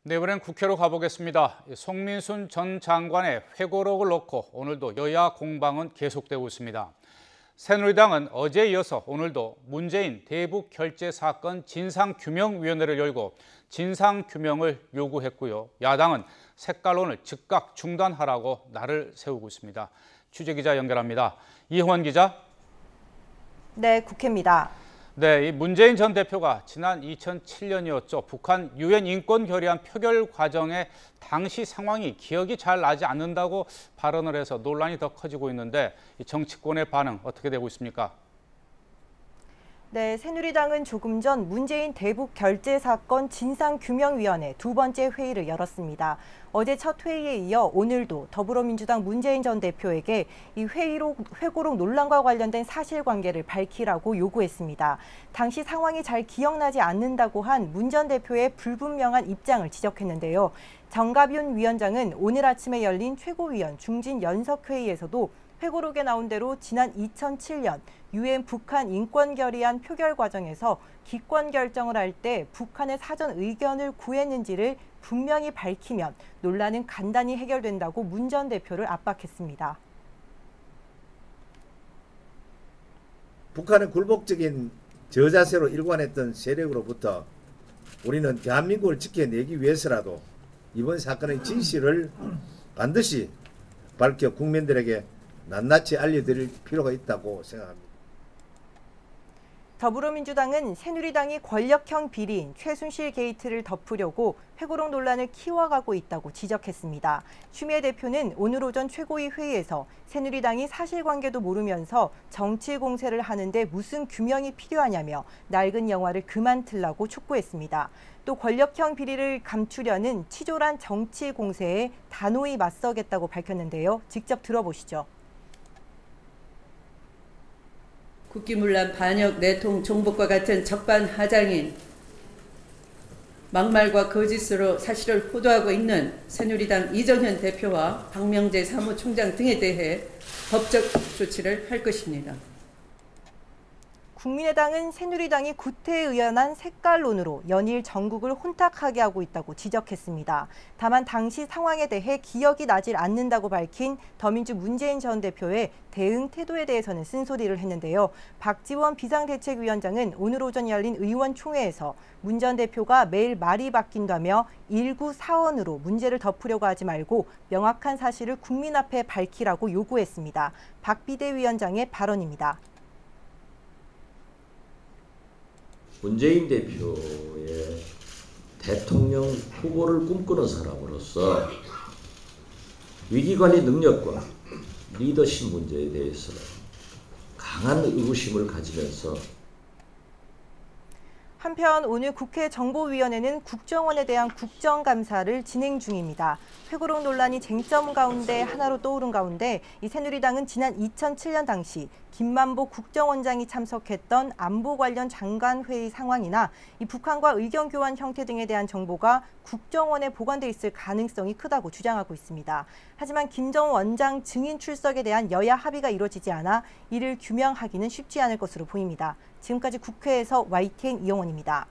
네, 이번엔 국회로 가보겠습니다. 송민순 전 장관의 회고록을 놓고 오늘도 여야 공방은 계속되고 있습니다. 새누리당은 어제에 이어서 오늘도 문재인 대북 결제 사건 진상규명위원회를 열고 진상규명을 요구했고요. 야당은 색깔론을 즉각 중단하라고 날을 세우고 있습니다. 취재기자 연결합니다. 이형원 기자. 네, 국회입니다. 네, 이 문재인 전 대표가 지난 2007년이었죠. 북한 유엔 인권 결의안 표결 과정에 당시 상황이 기억이 잘 나지 않는다고 발언을 해서 논란이 더 커지고 있는데 이 정치권의 반응 어떻게 되고 있습니까? 네, 새누리당은 조금 전 문재인 대북 결제 사건 진상규명위원회 두 번째 회의를 열었습니다. 어제 첫 회의에 이어 오늘도 더불어민주당 문재인 전 대표에게 이 회고록 논란과 관련된 사실관계를 밝히라고 요구했습니다. 당시 상황이 잘 기억나지 않는다고 한 문 전 대표의 불분명한 입장을 지적했는데요. 정갑윤 위원장은 오늘 아침에 열린 최고위원 중진연석회의에서도 회고록에 나온 대로 지난 2007년 유엔 북한 인권결의안 표결 과정에서 기권 결정을 할 때 북한의 사전 의견을 구했는지를 분명히 밝히면 논란은 간단히 해결된다고 문 전 대표를 압박했습니다. 북한의 굴복적인 저자세로 일관했던 세력으로부터 우리는 대한민국을 지켜내기 위해서라도 이번 사건의 진실을 반드시 밝혀 국민들에게 낱낱이 알려드릴 필요가 있다고 생각합니다. 더불어민주당은 새누리당이 권력형 비리인 최순실 게이트를 덮으려고 회고록 논란을 키워가고 있다고 지적했습니다. 추미애 대표는 오늘 오전 최고위 회의에서 새누리당이 사실관계도 모르면서 정치 공세를 하는데 무슨 규명이 필요하냐며 낡은 영화를 그만 틀라고 촉구했습니다. 또 권력형 비리를 감추려는 치졸한 정치 공세에 단호히 맞서겠다고 밝혔는데요. 직접 들어보시죠. 국기문란 반역 내통 종북과 같은 적반하장인 막말과 거짓으로 사실을 호도하고 있는 새누리당 이정현 대표와 박명재 사무총장 등에 대해 법적 조치를 할 것입니다. 국민의당은 새누리당이 구태의연한 색깔론으로 연일 전국을 혼탁하게 하고 있다고 지적했습니다. 다만 당시 상황에 대해 기억이 나질 않는다고 밝힌 더민주 문재인 전 대표의 대응 태도에 대해서는 쓴소리를 했는데요. 박지원 비상대책위원장은 오늘 오전 열린 의원총회에서 문 전 대표가 매일 말이 바뀐다며 일구사원으로 문제를 덮으려고 하지 말고 명확한 사실을 국민 앞에 밝히라고 요구했습니다. 박 비대위원장의 발언입니다. 문재인 대표의 대통령 후보를 꿈꾸는 사람으로서 위기관리 능력과 리더십 문제에 대해서 강한 의구심을 가지면서 한편 오늘 국회 정보위원회는 국정원에 대한 국정감사를 진행 중입니다. 회고록 논란이 쟁점 가운데 하나로 떠오른 가운데 이 새누리당은 지난 2007년 당시 김만보 국정원장이 참석했던 안보 관련 장관회의 상황이나 이 북한과 의견 교환 형태 등에 대한 정보가 국정원에 보관돼 있을 가능성이 크다고 주장하고 있습니다. 하지만 김 전 원장 증인 출석에 대한 여야 합의가 이루어지지 않아 이를 규명하기는 쉽지 않을 것으로 보입니다. 지금까지 국회에서 YTN 이영원입니다.